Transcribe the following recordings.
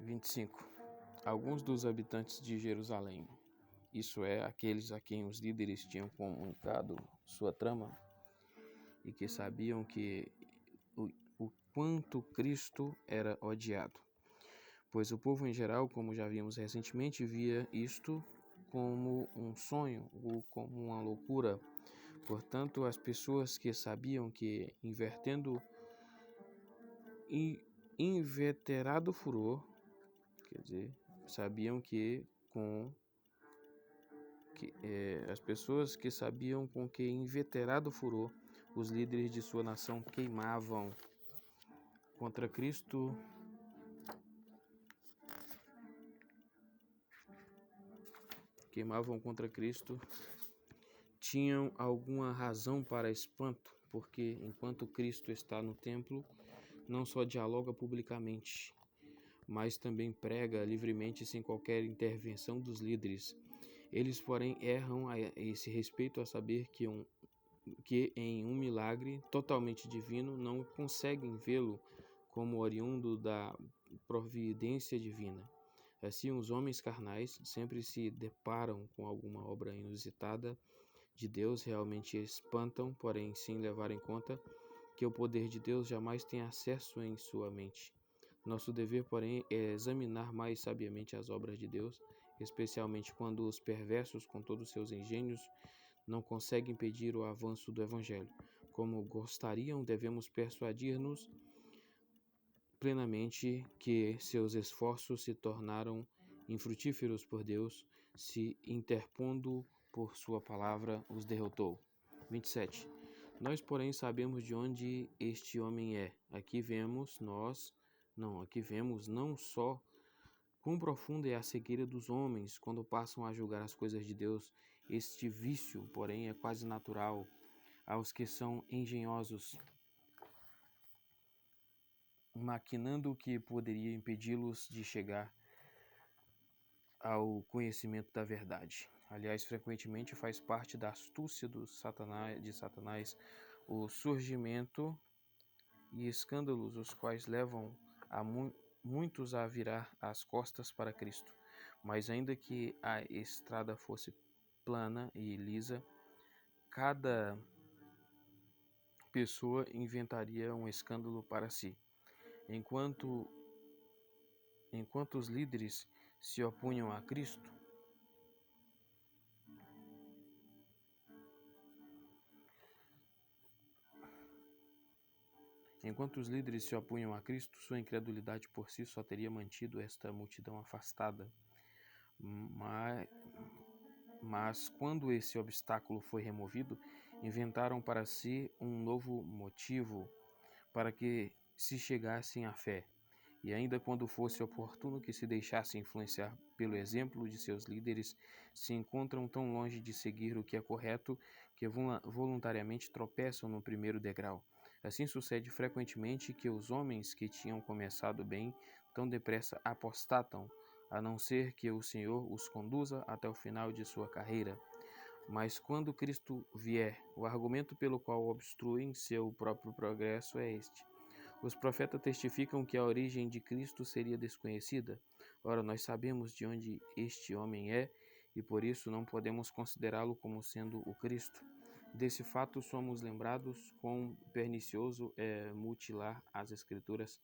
25. Alguns dos habitantes de Jerusalém, isso é, aqueles a quem os líderes tinham comunicado sua trama e que sabiam o quanto Cristo era odiado, pois o povo em geral, como já vimos recentemente, via isto como um sonho ou como uma loucura. Portanto, as pessoas que sabiam que inveterado furor, quer dizer, sabiam as pessoas que sabiam com que inveterado furor os líderes de sua nação queimavam contra Cristo, tinham alguma razão para espanto, porque enquanto Cristo está no templo, não só dialoga publicamente, mas também prega livremente sem qualquer intervenção dos líderes. Eles, porém, erram a esse respeito a saber que em um milagre totalmente divino não conseguem vê-lo como oriundo da providência divina. Assim, os homens carnais sempre se deparam com alguma obra inusitada de Deus, realmente espantam, porém sem levar em conta que o poder de Deus jamais tem acesso em sua mente. Nosso dever, porém, é examinar mais sabiamente as obras de Deus, especialmente quando os perversos, com todos seus engenhos, não conseguem impedir o avanço do Evangelho. Como gostariam, devemos persuadir-nos plenamente que seus esforços se tornaram infrutíferos por Deus, se interpondo por sua palavra os derrotou. 27. Nós, porém, sabemos de onde este homem é. Aqui vemos não só quão profunda é a cegueira dos homens quando passam a julgar as coisas de Deus. Este vício, porém, é quase natural aos que são engenhosos, maquinando o que poderia impedi-los de chegar ao conhecimento da verdade. Aliás, frequentemente faz parte da astúcia de Satanás o surgimento e escândalos, os quais levam a muitos a virar as costas para Cristo. Mas ainda que a estrada fosse plana e lisa, cada pessoa inventaria um escândalo para si. Enquanto os líderes se opunham a Cristo, sua incredulidade por si só teria mantido esta multidão afastada. Mas quando esse obstáculo foi removido, inventaram para si um novo motivo para que se chegassem à fé. E ainda quando fosse oportuno que se deixassem influenciar pelo exemplo de seus líderes, se encontram tão longe de seguir o que é correto que voluntariamente tropeçam no primeiro degrau. Assim sucede frequentemente que os homens que tinham começado bem tão depressa apostatam, a não ser que o Senhor os conduza até o final de sua carreira. Mas quando Cristo vier, o argumento pelo qual obstruem seu próprio progresso é este: os profetas testificam que a origem de Cristo seria desconhecida. Ora, nós sabemos de onde este homem é e por isso não podemos considerá-lo como sendo o Cristo. Desse fato somos lembrados quão pernicioso é mutilar as Escrituras,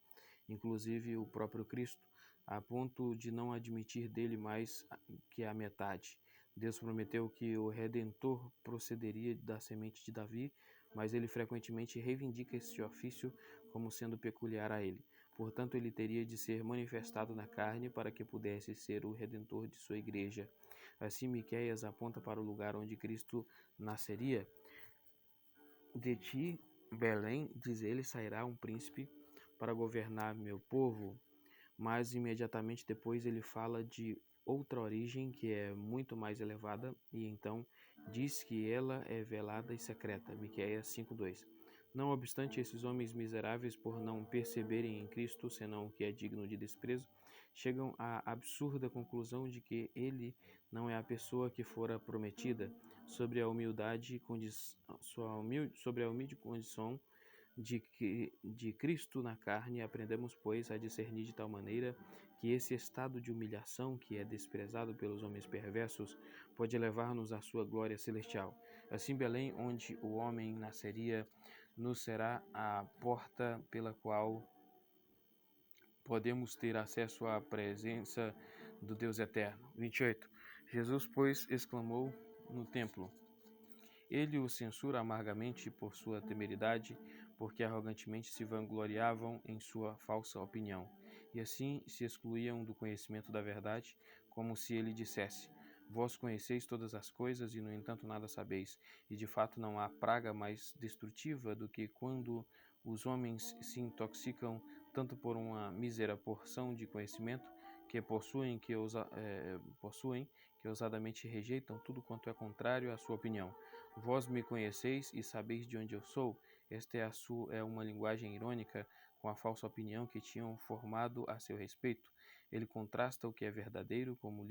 inclusive o próprio Cristo, a ponto de não admitir dele mais que a metade. Deus prometeu que o Redentor procederia da semente de Davi, mas ele frequentemente reivindica esse ofício como sendo peculiar a ele. Portanto, ele teria de ser manifestado na carne para que pudesse ser o Redentor de sua igreja. Assim, Miqueias aponta para o lugar onde Cristo nasceria. De ti, Belém, diz ele, sairá um príncipe para governar meu povo. Mas imediatamente depois ele fala de outra origem que é muito mais elevada e então diz que ela é velada e secreta. Miqueias 5:2. Não obstante, esses homens miseráveis, por não perceberem em Cristo senão o que é digno de desprezo, chegam à absurda conclusão de que ele não é a pessoa que fora prometida. Sobre a humilde condição de Cristo na carne, aprendemos, pois, a discernir de tal maneira que esse estado de humilhação, que é desprezado pelos homens perversos, pode levar-nos à sua glória celestial. Assim, Belém, onde o homem nasceria, nos será a porta pela qual podemos ter acesso à presença do Deus eterno. 28. Jesus, pois, exclamou no templo. Ele o censura amargamente por sua temeridade, porque arrogantemente se vangloriavam em sua falsa opinião, e assim se excluíam do conhecimento da verdade, como se ele dissesse: Vós conheceis todas as coisas e, no entanto, nada sabeis. E de fato não há praga mais destrutiva do que quando os homens se intoxicam tanto por uma mísera porção de conhecimento possuem, que ousadamente rejeitam tudo quanto é contrário à sua opinião. Vós me conheceis e sabeis de onde eu sou. Esta é uma linguagem irônica com a falsa opinião que tinham formado a seu respeito. Ele contrasta o que é verdadeiro, como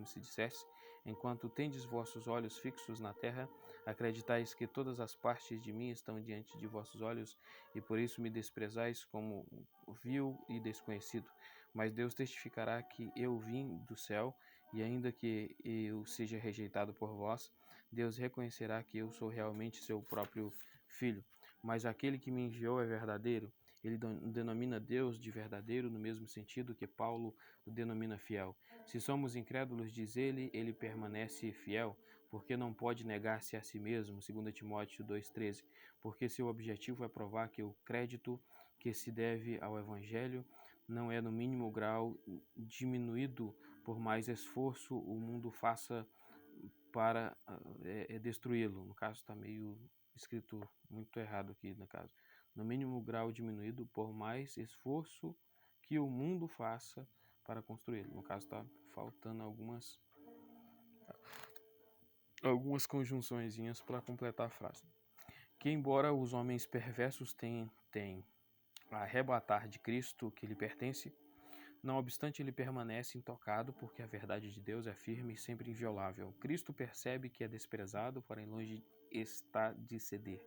se dissesse: enquanto tendes vossos olhos fixos na terra, acreditais que todas as partes de mim estão diante de vossos olhos, e por isso me desprezais como vil e desconhecido. Mas Deus testificará que eu vim do céu, e ainda que eu seja rejeitado por vós, Deus reconhecerá que eu sou realmente seu próprio filho. Mas aquele que me enviou é verdadeiro. Ele denomina Deus de verdadeiro no mesmo sentido que Paulo o denomina fiel. Se somos incrédulos, diz ele permanece fiel, porque não pode negar-se a si mesmo, 2 Timóteo 2,13, porque seu objetivo é provar que o crédito que se deve ao Evangelho não é no mínimo grau diminuído por mais esforço o mundo faça para destruí-lo. No caso, está meio escrito muito errado aqui, no caso. No mínimo grau diminuído por mais esforço que o mundo faça para construí-lo. No caso, está faltando algumas conjunçõezinhas para completar a frase. Que embora os homens perversos tenham a arrebatar de Cristo que lhe pertence, não obstante, ele permanece intocado, porque a verdade de Deus é firme e sempre inviolável. Cristo percebe que é desprezado, porém longe está de ceder.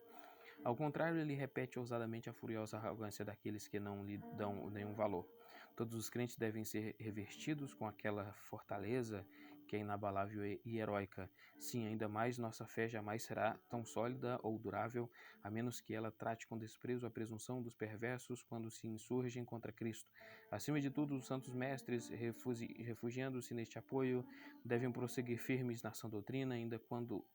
Ao contrário, ele repete ousadamente a furiosa arrogância daqueles que não lhe dão nenhum valor. Todos os crentes devem ser revestidos com aquela fortaleza que é inabalável e heróica. Sim, ainda mais, nossa fé jamais será tão sólida ou durável, a menos que ela trate com desprezo a presunção dos perversos quando se insurgem contra Cristo. Acima de tudo, os santos mestres, refugiando-se neste apoio, devem prosseguir firmes na sã doutrina, ainda quando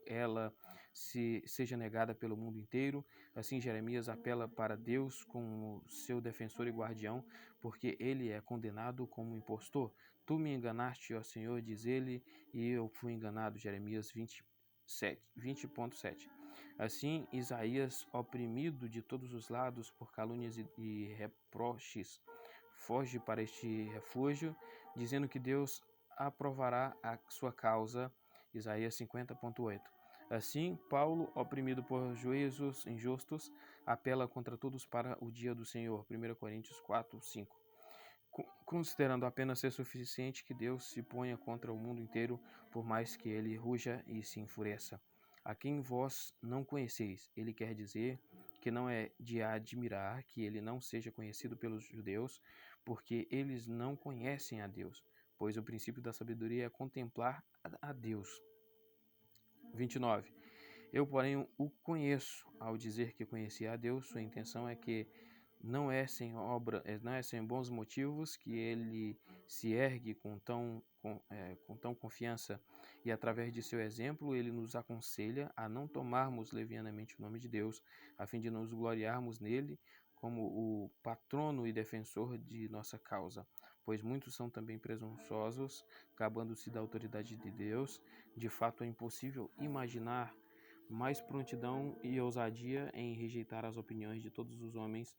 ela seja negada pelo mundo inteiro. Assim, Jeremias apela para Deus como seu defensor e guardião, porque ele é condenado como impostor. Tu me enganaste, ó Senhor, diz ele, e eu fui enganado. Jeremias 20.7. Assim, Isaías, oprimido de todos os lados por calúnias e reproches, foge para este refúgio, dizendo que Deus aprovará a sua causa. Isaías 50.8. Assim, Paulo, oprimido por juízos injustos, apela contra todos para o dia do Senhor. 1 Coríntios 4:5. Considerando apenas ser suficiente que Deus se ponha contra o mundo inteiro, por mais que ele ruja e se enfureça. A quem vós não conheceis, ele quer dizer que não é de admirar que ele não seja conhecido pelos judeus, porque eles não conhecem a Deus, pois o princípio da sabedoria é contemplar a Deus. 29. Eu, porém, o conheço. Ao dizer que conhecia a Deus, sua intenção é que não é sem bons motivos que ele se ergue com tão confiança, e através de seu exemplo ele nos aconselha a não tomarmos levianamente o nome de Deus, a fim de nos gloriarmos nele como o patrono e defensor de nossa causa, pois muitos são também presunçosos, gabando-se da autoridade de Deus. De fato, é impossível imaginar mais prontidão e ousadia em rejeitar as opiniões de todos os homens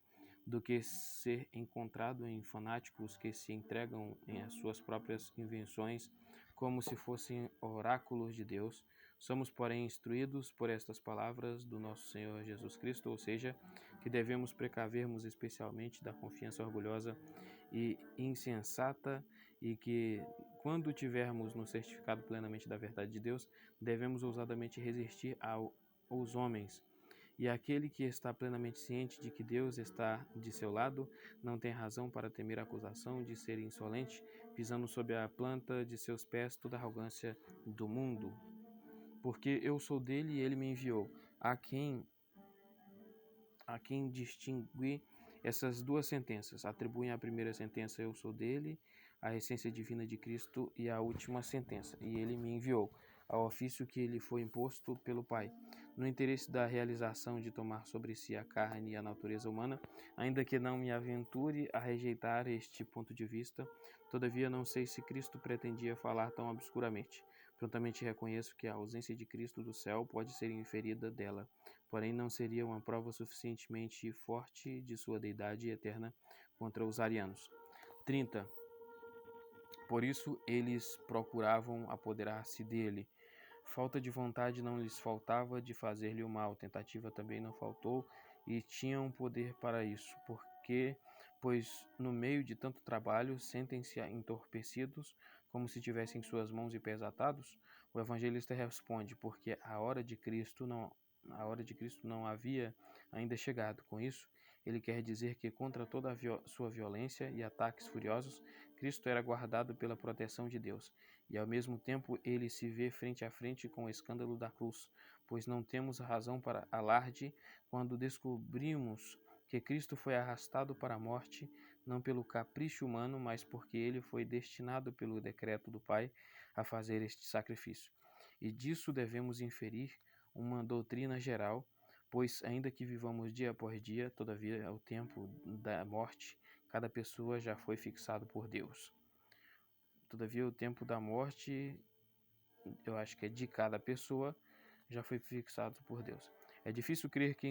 do que ser encontrado em fanáticos que se entregam às suas próprias invenções como se fossem oráculos de Deus. Somos, porém, instruídos por estas palavras do nosso Senhor Jesus Cristo, ou seja, que devemos precavermos especialmente da confiança orgulhosa e insensata, e que, quando tivermos nos certificado plenamente da verdade de Deus, devemos ousadamente resistir aos homens E aquele que está plenamente ciente de que Deus está de seu lado não tem razão para temer a acusação de ser insolente, pisando sob a planta de seus pés toda a arrogância do mundo. Porque eu sou dele e ele me enviou. A quem distingue essas duas sentenças? Atribuem à primeira sentença, eu sou dele, a essência divina de Cristo, e à última sentença, e ele me enviou, ao ofício que lhe foi imposto pelo Pai, no interesse da realização de tomar sobre si a carne e a natureza humana, ainda que não me aventure a rejeitar este ponto de vista, todavia não sei se Cristo pretendia falar tão obscuramente. Prontamente reconheço que a ausência de Cristo do céu pode ser inferida dela, porém não seria uma prova suficientemente forte de sua deidade eterna contra os arianos. 30. Por isso eles procuravam apoderar-se dele. Falta de vontade não lhes faltava de fazer-lhe o mal, tentativa também não faltou, e tinham poder para isso, pois no meio de tanto trabalho sentem-se entorpecidos, como se tivessem suas mãos e pés atados. O evangelista responde, porque a hora de Cristo não havia ainda chegado. Com isso, ele quer dizer que contra toda a sua violência e ataques furiosos, Cristo era guardado pela proteção de Deus. E ao mesmo tempo ele se vê frente a frente com o escândalo da cruz, pois não temos razão para alarde quando descobrimos que Cristo foi arrastado para a morte, não pelo capricho humano, mas porque ele foi destinado pelo decreto do Pai a fazer este sacrifício. E disso devemos inferir uma doutrina geral, pois ainda que vivamos dia após dia, todavia ao tempo da morte, cada pessoa já foi fixado por Deus. Todavia o tempo da morte, eu acho que é de cada pessoa, já foi fixado por Deus. É difícil crer que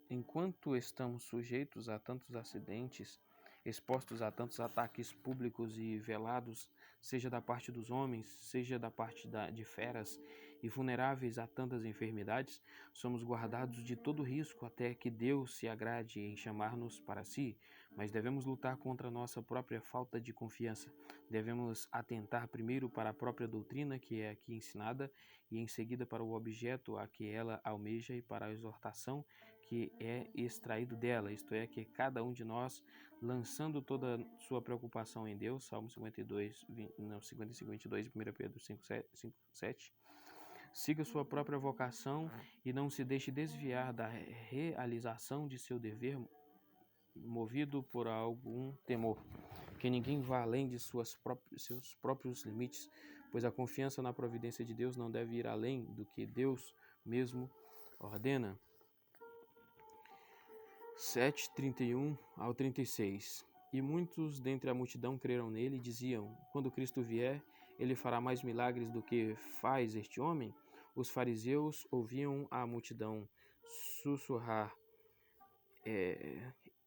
enquanto estamos sujeitos a tantos acidentes, expostos a tantos ataques públicos e velados, seja da parte dos homens, seja da parte de feras, e vulneráveis a tantas enfermidades, somos guardados de todo risco até que Deus se agrade em chamar-nos para si, mas devemos lutar contra a nossa própria falta de confiança. Devemos atentar primeiro para a própria doutrina que é aqui ensinada, e em seguida para o objeto a que ela almeja e para a exortação que é extraído dela, isto é, que cada um de nós, lançando toda sua preocupação em Deus, Salmo 52, 55, 22, 1 Pedro 5, 7, siga sua própria vocação e não se deixe desviar da realização de seu dever movido por algum temor. Que ninguém vá além de seus próprios limites, pois a confiança na providência de Deus não deve ir além do que Deus mesmo ordena. 7:31 ao 36. E muitos dentre a multidão creram nele e diziam: quando Cristo vier, ele fará mais milagres do que faz este homem? Os fariseus ouviam a multidão sussurrar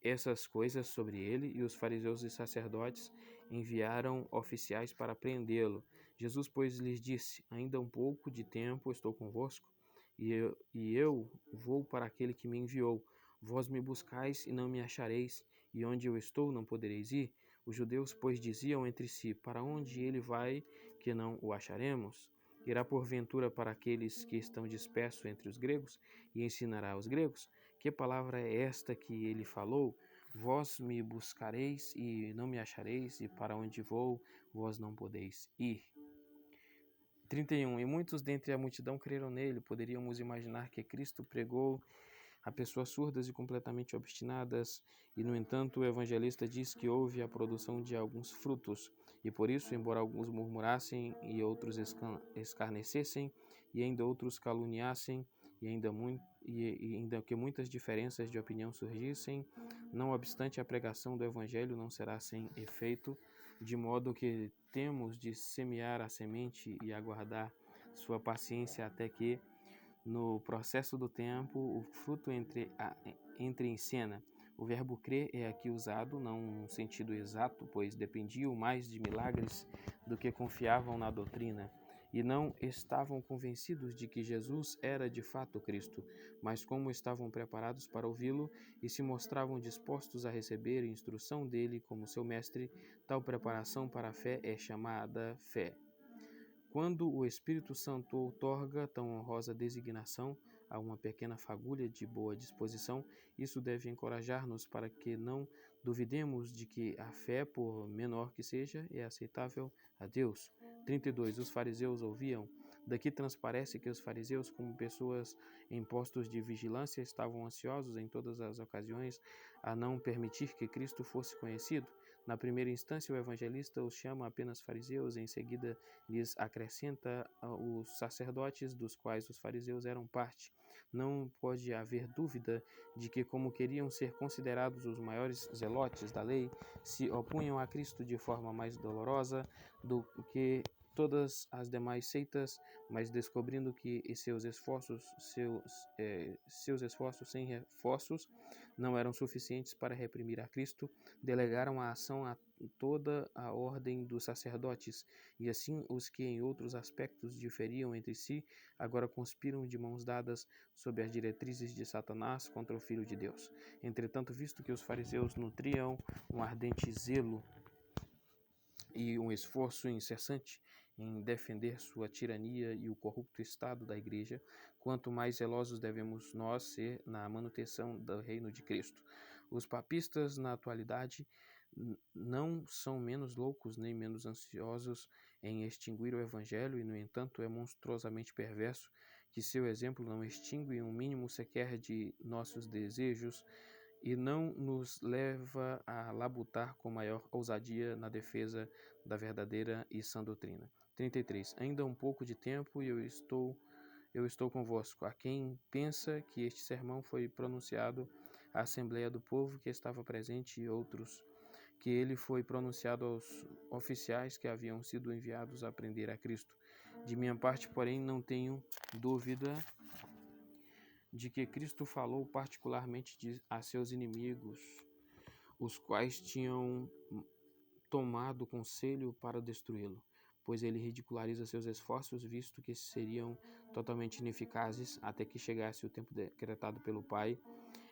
essas coisas sobre ele, e os fariseus e sacerdotes enviaram oficiais para prendê-lo. Jesus, pois, lhes disse: ainda um pouco de tempo estou convosco, e eu vou para aquele que me enviou. Vós me buscais e não me achareis, e onde eu estou não podereis ir. Os judeus, pois, diziam entre si: para onde ele vai, que não o acharemos? Irá porventura para aqueles que estão dispersos entre os gregos, e ensinará aos gregos? Que palavra é esta que ele falou? Vós me buscareis e não me achareis, e para onde vou, vós não podeis ir. 31. E muitos dentre a multidão creram nele. Poderíamos imaginar que Cristo pregou a pessoas surdas e completamente obstinadas, e no entanto o evangelista diz que houve a produção de alguns frutos, e por isso, embora alguns murmurassem e outros escarnecessem, e ainda outros caluniassem, e ainda que muitas diferenças de opinião surgissem, não obstante a pregação do evangelho não será sem efeito, de modo que temos de semear a semente e aguardar sua paciência até que, no processo do tempo, o fruto entre em cena. O verbo crer é aqui usado, não no sentido exato, pois dependiam mais de milagres do que confiavam na doutrina, e não estavam convencidos de que Jesus era de fato Cristo, mas como estavam preparados para ouvi-lo e se mostravam dispostos a receber instrução dele como seu mestre, tal preparação para a fé é chamada fé. Quando o Espírito Santo outorga tão honrosa designação, a uma pequena fagulha de boa disposição, isso deve encorajar-nos para que não duvidemos de que a fé, por menor que seja, é aceitável a Deus. 32. Os fariseus ouviam. Daqui transparece que os fariseus, como pessoas em postos de vigilância, estavam ansiosos em todas as ocasiões a não permitir que Cristo fosse conhecido. Na primeira instância, o evangelista os chama apenas fariseus, em seguida lhes acrescenta os sacerdotes, dos quais os fariseus eram parte. Não pode haver dúvida de que, como queriam ser considerados os maiores zelotes da lei, se opunham a Cristo de forma mais dolorosa do que todas as demais seitas, mas descobrindo que seus esforços sem reforços não eram suficientes para reprimir a Cristo, delegaram a ação a toda a ordem dos sacerdotes, e assim os que em outros aspectos diferiam entre si, agora conspiram de mãos dadas sob as diretrizes de Satanás contra o Filho de Deus. Entretanto, visto que os fariseus nutriam um ardente zelo e um esforço incessante em defender sua tirania e o corrupto estado da Igreja, quanto mais zelosos devemos nós ser na manutenção do reino de Cristo. Os papistas, na atualidade, não são menos loucos nem menos ansiosos em extinguir o Evangelho, e, no entanto, é monstruosamente perverso que seu exemplo não extingue um mínimo sequer de nossos desejos e não nos leva a labutar com maior ousadia na defesa da verdadeira e sã doutrina. 33. Ainda um pouco de tempo e eu estou convosco. A quem pensa que este sermão foi pronunciado à Assembleia do Povo que estava presente e outros, que ele foi pronunciado aos oficiais que haviam sido enviados a prender a Cristo. De minha parte, porém, não tenho dúvida de que Cristo falou particularmente a seus inimigos, os quais tinham tomado conselho para destruí-lo, pois ele ridiculariza seus esforços, visto que seriam totalmente ineficazes até que chegasse o tempo decretado pelo Pai,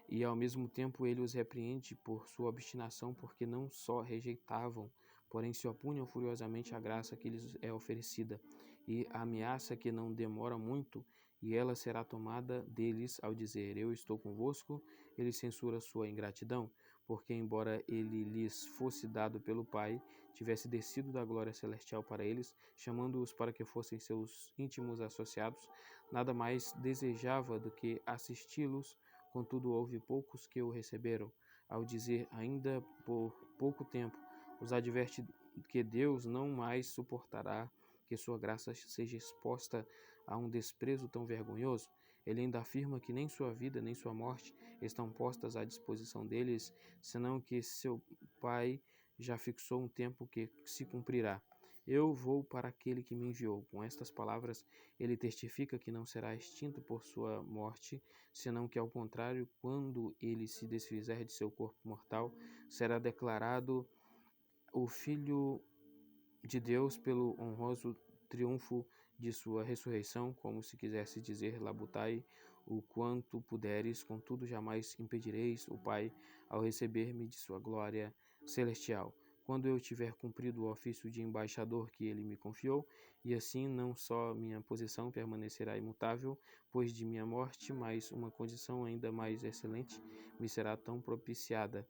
e ao mesmo tempo ele os repreende por sua obstinação, porque não só rejeitavam, porém se opunham furiosamente à graça que lhes é oferecida, e ameaça que não demora muito, e ela será tomada deles ao dizer: eu estou convosco. Ele censura sua ingratidão, porque embora ele lhes fosse dado pelo Pai, tivesse descido da glória celestial para eles, chamando-os para que fossem seus íntimos associados, nada mais desejava do que assisti-los. Contudo, houve poucos que o receberam. Ao dizer ainda por pouco tempo, os adverte que Deus não mais suportará que sua graça seja exposta a um desprezo tão vergonhoso. Ele ainda afirma que nem sua vida nem sua morte estão postas à disposição deles, senão que seu Pai já fixou um tempo que se cumprirá. Eu vou para aquele que me enviou. Com estas palavras, ele testifica que não será extinto por sua morte, senão que, ao contrário, quando ele se desfizer de seu corpo mortal, será declarado o Filho de Deus pelo honroso triunfo de sua ressurreição, como se quisesse dizer: labutai o quanto puderes, contudo jamais impedireis o Pai ao receber-me de sua glória celestial, quando eu tiver cumprido o ofício de embaixador que ele me confiou, e assim não só minha posição permanecerá imutável, pois de minha morte, mas uma condição ainda mais excelente me será tão propiciada.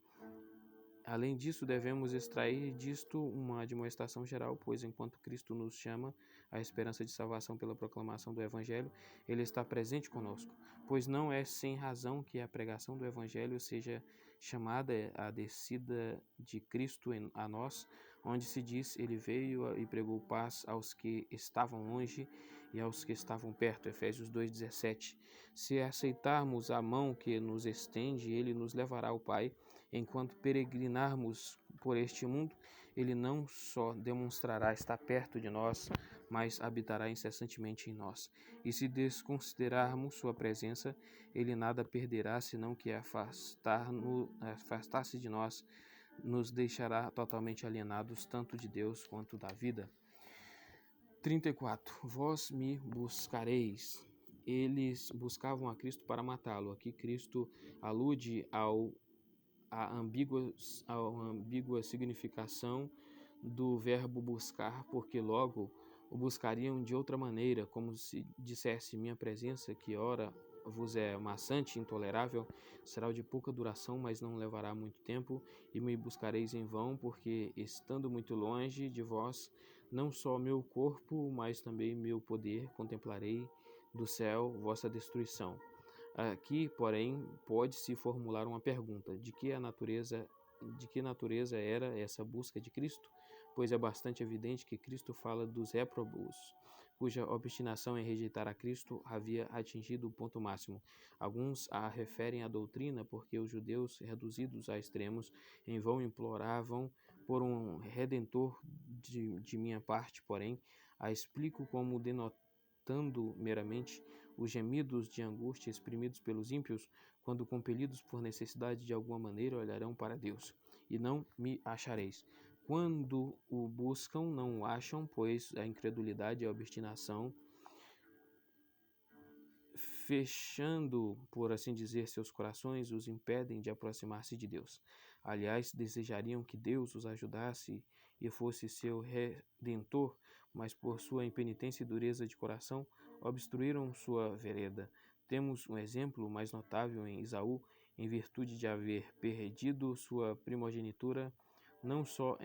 Além disso, devemos extrair disto uma admoestação geral, pois enquanto Cristo nos chama à esperança de salvação pela proclamação do Evangelho, Ele está presente conosco, pois não é sem razão que a pregação do Evangelho seja chamada a descida de Cristo a nós, onde se diz: Ele veio e pregou paz aos que estavam longe e aos que estavam perto. Efésios 2,17. Se aceitarmos a mão que nos estende, Ele nos levará ao Pai. Enquanto peregrinarmos por este mundo, ele não só demonstrará estar perto de nós, mas habitará incessantemente em nós. E se desconsiderarmos sua presença, ele nada perderá, senão que afastar-se de nós nos deixará totalmente alienados, tanto de Deus quanto da vida. 34. Vós me buscareis. Eles buscavam a Cristo para matá-lo. Aqui Cristo alude a ambígua significação do verbo buscar, porque logo o buscariam de outra maneira, como se dissesse: minha presença, que ora vos é maçante, intolerável, será de pouca duração, mas não levará muito tempo, e me buscareis em vão, porque, estando muito longe de vós, não só meu corpo, mas também meu poder, contemplarei do céu vossa destruição. Aqui, porém, pode-se formular uma pergunta: de que natureza era essa busca de Cristo? Pois é bastante evidente que Cristo fala dos réprobos, cuja obstinação em rejeitar a Cristo havia atingido o ponto máximo. Alguns a referem à doutrina, porque os judeus, reduzidos a extremos, em vão imploravam por um redentor. De minha parte, porém, a explico como denotando meramente os gemidos de angústia exprimidos pelos ímpios, quando compelidos por necessidade de alguma maneira olharão para Deus, e não me achareis. Quando o buscam, não o acham, pois a incredulidade e a obstinação, fechando, por assim dizer, seus corações, os impedem de aproximar-se de Deus. Aliás, desejariam que Deus os ajudasse e fosse seu redentor, mas por sua impenitência e dureza de coração, obstruíram sua vereda. Temos um exemplo mais notável em Esaú, em virtude de haver perdido sua primogenitura, não só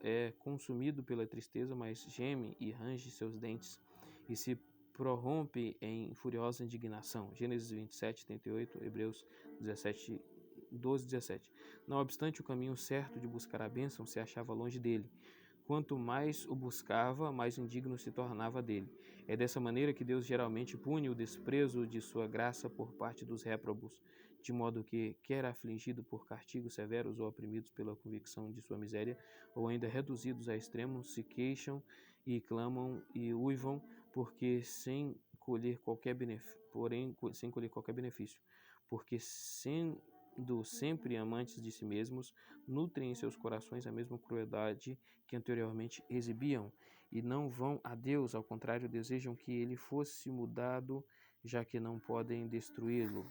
é consumido pela tristeza, mas geme e range seus dentes e se prorrompe em furiosa indignação. Gênesis 27, 38, Hebreus 17, 12, 17. Não obstante, o caminho certo de buscar a bênção se achava longe dele. Quanto mais o buscava, mais indigno se tornava dele. É dessa maneira que Deus geralmente pune o desprezo de sua graça por parte dos réprobos, de modo que, quer afligido por castigos severos ou oprimidos pela convicção de sua miséria, ou ainda reduzidos a extremos, se queixam e clamam e uivam, porque sem colher qualquer benefício, porque sendo sempre amantes de si mesmos, nutrem em seus corações a mesma crueldade que anteriormente exibiam, e não vão a Deus, ao contrário, desejam que ele fosse mudado, já que não podem destruí-lo.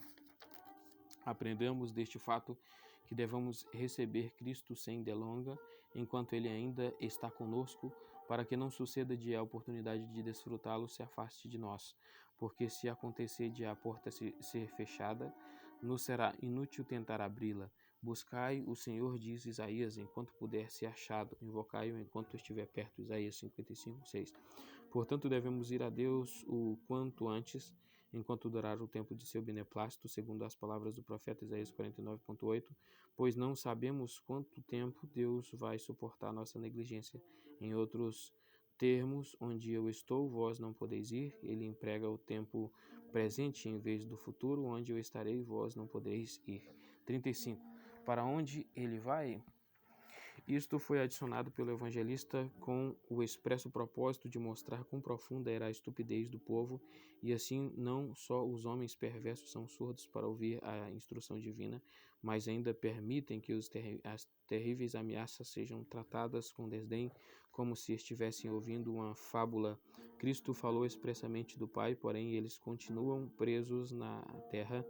Aprendemos deste fato que devemos receber Cristo sem delonga, enquanto ele ainda está conosco, para que não suceda de a oportunidade de desfrutá-lo se afaste de nós, porque se acontecer de a porta ser fechada, nos será inútil tentar abri-la. Buscai o Senhor, diz Isaías, enquanto puder ser achado, invocai-o enquanto estiver perto, Isaías 55, 6. Portanto, devemos ir a Deus o quanto antes, enquanto durar o tempo de seu beneplácito, segundo as palavras do profeta Isaías 49,8, pois não sabemos quanto tempo Deus vai suportar nossa negligência. Em outros termos, onde eu estou, vós não podeis ir. Ele emprega o tempo presente em vez do futuro, onde eu estarei, vós não podeis ir. 35. Para onde ele vai? Isto foi adicionado pelo evangelista com o expresso propósito de mostrar quão profunda era a estupidez do povo, e assim não só os homens perversos são surdos para ouvir a instrução divina, mas ainda permitem que as terríveis ameaças sejam tratadas com desdém, como se estivessem ouvindo uma fábula. Cristo falou expressamente do Pai, porém eles continuam presos na terra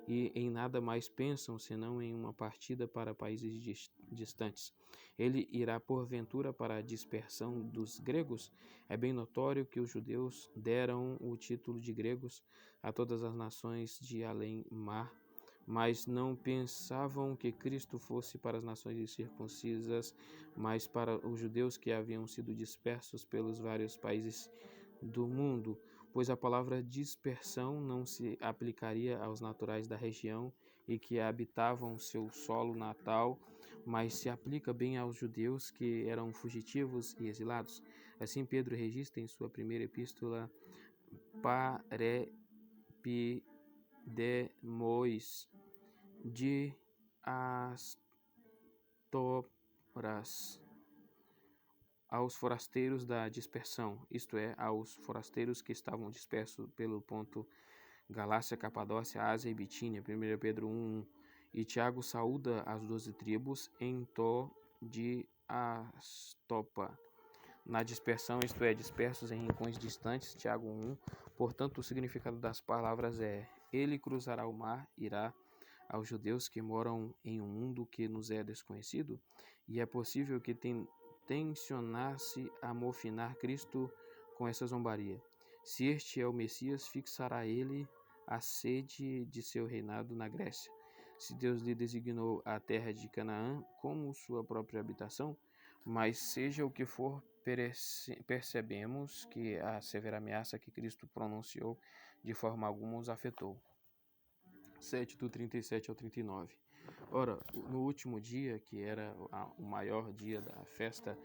e em nada mais pensam senão em uma partida para países distantes. Ele irá porventura para a dispersão dos gregos? É bem notório que os judeus deram o título de gregos a todas as nações de além-mar, mas não pensavam que Cristo fosse para as nações incircuncisas, mas para os judeus que haviam sido dispersos pelos vários países do mundo, pois a palavra dispersão não se aplicaria aos naturais da região e que habitavam seu solo natal, mas se aplica bem aos judeus que eram fugitivos e exilados. Assim, Pedro registra em sua primeira epístola: parepidemos de astoras aos forasteiros da dispersão, isto é, aos forasteiros que estavam dispersos pelo ponto Galácia, Capadócia, Ásia e Bitínia, 1 Pedro 1, e Tiago saúda as 12 tribos em Tó de Astopa, na dispersão, isto é, dispersos em rincões distantes, Tiago 1. Portanto, o significado das palavras é: ele cruzará o mar, irá aos judeus que moram em um mundo que nos é desconhecido, e é possível que tensionasse amofinar Cristo com essa zombaria. Se este é o Messias, fixará ele a sede de seu reinado na Grécia. Se Deus lhe designou a terra de Canaã como sua própria habitação, mas seja o que for, percebemos que a severa ameaça que Cristo pronunciou de forma alguma os afetou. 7, do 37 ao 39. Ora, no último dia, que era o maior dia da festa,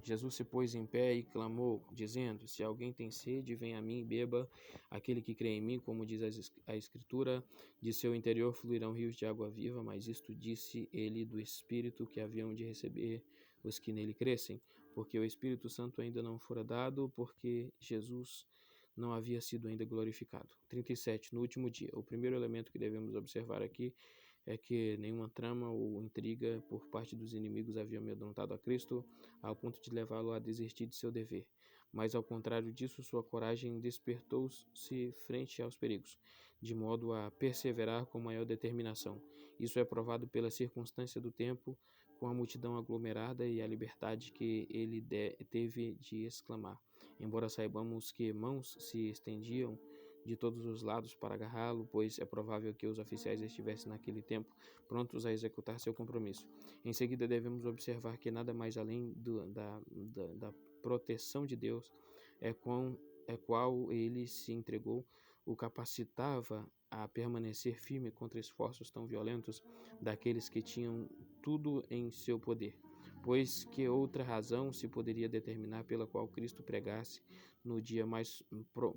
Jesus se pôs em pé e clamou, dizendo: Se alguém tem sede, venha a mim e beba. Aquele que crê em mim, como diz a Escritura, de seu interior fluirão rios de água viva. Mas isto disse ele do Espírito que haviam de receber os que nele crescem, porque o Espírito Santo ainda não fora dado, porque Jesus não havia sido ainda glorificado. 37. No último dia. O primeiro elemento que devemos observar aqui é que nenhuma trama ou intriga por parte dos inimigos havia amedrontado a Cristo ao ponto de levá-lo a desistir de seu dever. Mas, ao contrário disso, sua coragem despertou-se frente aos perigos, de modo a perseverar com maior determinação. Isso é provado pela circunstância do tempo, com a multidão aglomerada e a liberdade que ele teve de exclamar. Embora saibamos que mãos se estendiam de todos os lados para agarrá-lo, pois é provável que os oficiais estivessem naquele tempo prontos a executar seu compromisso. Em seguida, devemos observar que nada mais além da proteção de Deus qual ele se entregou, o capacitava a permanecer firme contra esforços tão violentos daqueles que tinham tudo em seu poder. Pois que outra razão se poderia determinar pela qual Cristo pregasse no dia mais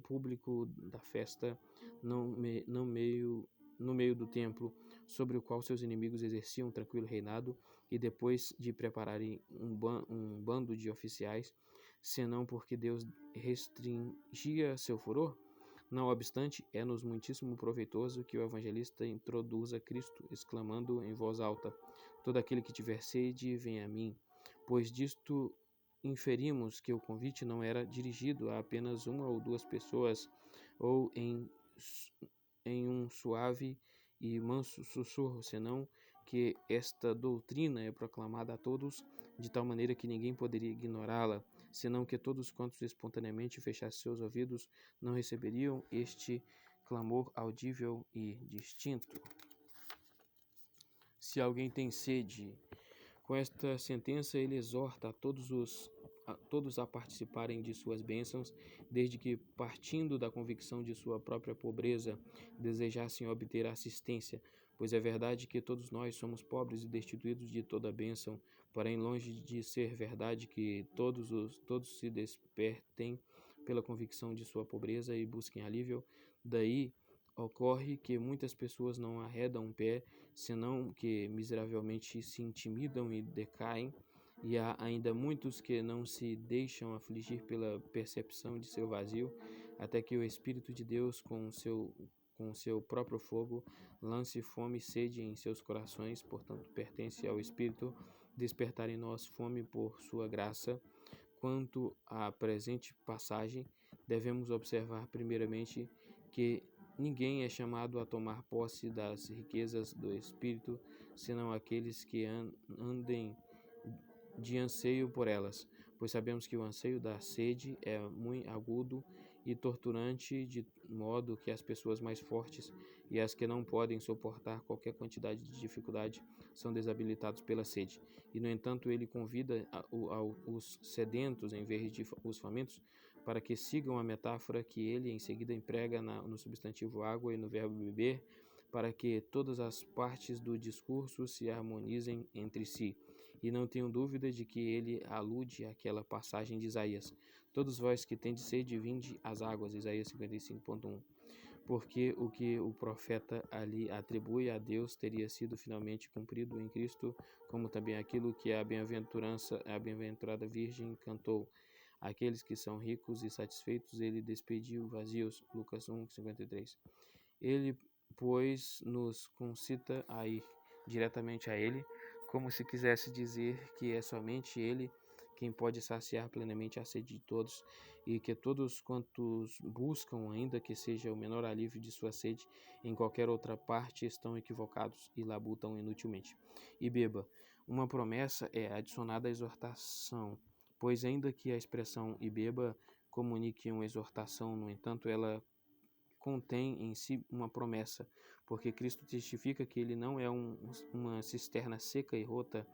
público da festa, no meio do templo, sobre o qual seus inimigos exerciam um tranquilo reinado, e depois de prepararem um bando de oficiais, senão porque Deus restringia seu furor? Não obstante, é-nos muitíssimo proveitoso que o evangelista introduza Cristo, exclamando em voz alta: Todo aquele que tiver sede, venha a mim. Pois disto inferimos que o convite não era dirigido a apenas uma ou duas pessoas, ou em um suave e manso sussurro, senão que esta doutrina é proclamada a todos, de tal maneira que ninguém poderia ignorá-la, senão que todos quantos espontaneamente fechassem seus ouvidos não receberiam este clamor audível e distinto. Se alguém tem sede, com esta sentença ele exorta a todos a participarem de suas bênçãos, desde que, partindo da convicção de sua própria pobreza, desejassem obter assistência, pois é verdade que todos nós somos pobres e destituídos de toda bênção, porém longe de ser verdade que todos se despertem pela convicção de sua pobreza e busquem alívio. Daí ocorre que muitas pessoas não arredam um pé, senão que miseravelmente se intimidam e decaem, e há ainda muitos que não se deixam afligir pela percepção de seu vazio, até que o Espírito de Deus, com seu próprio fogo, lance fome e sede em seus corações. Portanto, pertence ao Espírito despertar em nós fome por sua graça. Quanto à presente passagem, devemos observar primeiramente que ninguém é chamado a tomar posse das riquezas do Espírito, senão aqueles que andem de anseio por elas, pois sabemos que o anseio da sede é muito agudo e torturante, de modo que as pessoas mais fortes e as que não podem suportar qualquer quantidade de dificuldade são desabilitados pela sede. E, no entanto, ele convida os sedentos em vez de os famintos, para que sigam a metáfora que ele em seguida emprega no substantivo água e no verbo beber, para que todas as partes do discurso se harmonizem entre si. E não tenho dúvida de que ele alude àquela passagem de Isaías: Todos vós que tendes sede, vinde às águas, Isaías 55.1. Porque o que o profeta ali atribui a Deus teria sido finalmente cumprido em Cristo, como também aquilo que a bem-aventurada Virgem cantou: Aqueles que são ricos e satisfeitos ele despediu vazios, Lucas 1:53. Ele, pois, nos concita a ir diretamente a ele, como se quisesse dizer que é somente ele quem pode saciar plenamente a sede de todos, e que todos quantos buscam, ainda que seja o menor alívio de sua sede, em qualquer outra parte estão equivocados e labutam inutilmente. E beba. Uma promessa é adicionada à exortação, pois ainda que a expressão e beba comunique uma exortação, no entanto, ela contém em si uma promessa, porque Cristo testifica que ele não é uma cisterna seca e rota,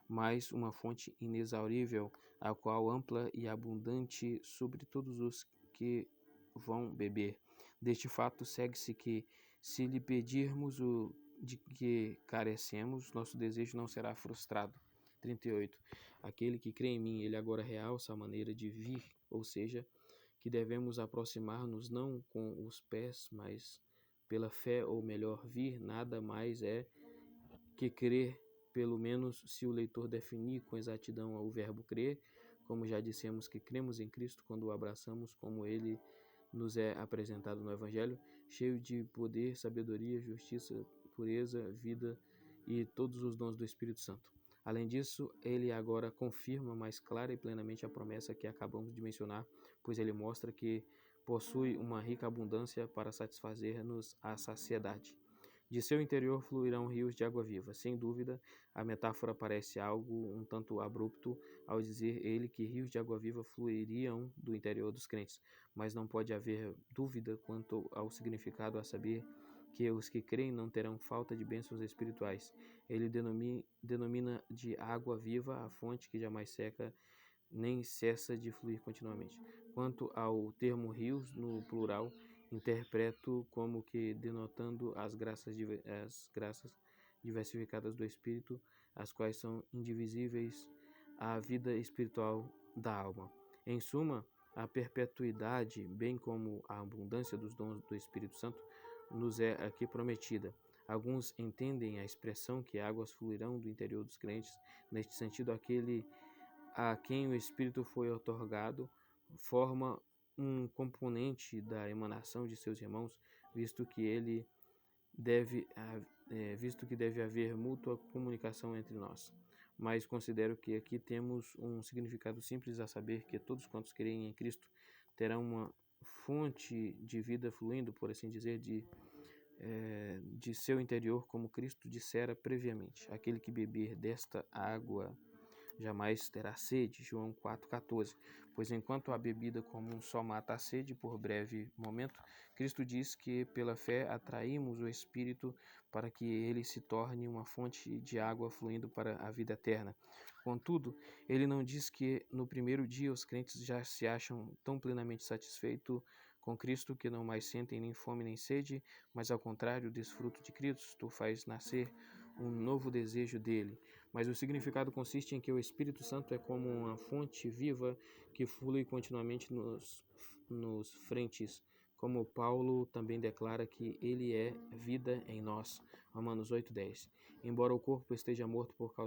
mas uma fonte inexaurível, a qual ampla e abundante sobre todos os que vão beber. Deste fato segue-se que, se lhe pedirmos o de que carecemos, nosso desejo não será frustrado. 38. Aquele que crê em mim, ele agora realça a maneira de vir, ou seja, que devemos aproximar-nos não com os pés, mas pela fé, ou melhor, vir nada mais é que crer, pelo menos se o leitor definir com exatidão o verbo crer, como já dissemos que cremos em Cristo quando o abraçamos como ele nos é apresentado no Evangelho, cheio de poder, sabedoria, justiça, pureza, vida e todos os dons do Espírito Santo. Além disso, ele agora confirma mais clara e plenamente a promessa que acabamos de mencionar, pois ele mostra que possui uma rica abundância para satisfazer-nos à saciedade. De seu interior fluirão rios de água viva. Sem dúvida, a metáfora parece algo um tanto abrupto ao dizer ele que rios de água viva fluiriam do interior dos crentes, mas não pode haver dúvida quanto ao significado, a saber que os que creem não terão falta de bênçãos espirituais. Ele denomina de água viva a fonte que jamais seca nem cessa de fluir continuamente. Quanto ao termo rios, no plural, interpreto como que denotando as graças diversificadas do Espírito, as quais são indivisíveis à vida espiritual da alma. Em suma, a perpetuidade, bem como a abundância dos dons do Espírito Santo, nos é aqui prometida. Alguns entendem a expressão que águas fluirão do interior dos crentes, neste sentido, aquele a quem o Espírito foi otorgado forma um componente da emanação de seus irmãos, visto que deve haver mútua comunicação entre nós. Mas considero que aqui temos um significado simples, a saber que todos quantos creem em Cristo terão uma fonte de vida fluindo, por assim dizer, de seu interior, como Cristo dissera previamente. Aquele que beber desta água jamais terá sede, João 4,14. Pois enquanto a bebida comum só mata a sede por breve momento, Cristo diz que pela fé atraímos o Espírito para que ele se torne uma fonte de água fluindo para a vida eterna. Contudo, ele não diz que no primeiro dia os crentes já se acham tão plenamente satisfeitos com Cristo que não mais sentem nem fome nem sede, mas ao contrário, o desfruto de Cristo faz nascer um novo desejo dele. Mas o significado consiste em que o Espírito Santo é como uma fonte viva que flui continuamente nos frentes, como Paulo também declara que ele é vida em nós. Romanos 8:10. Embora o corpo esteja morto por causa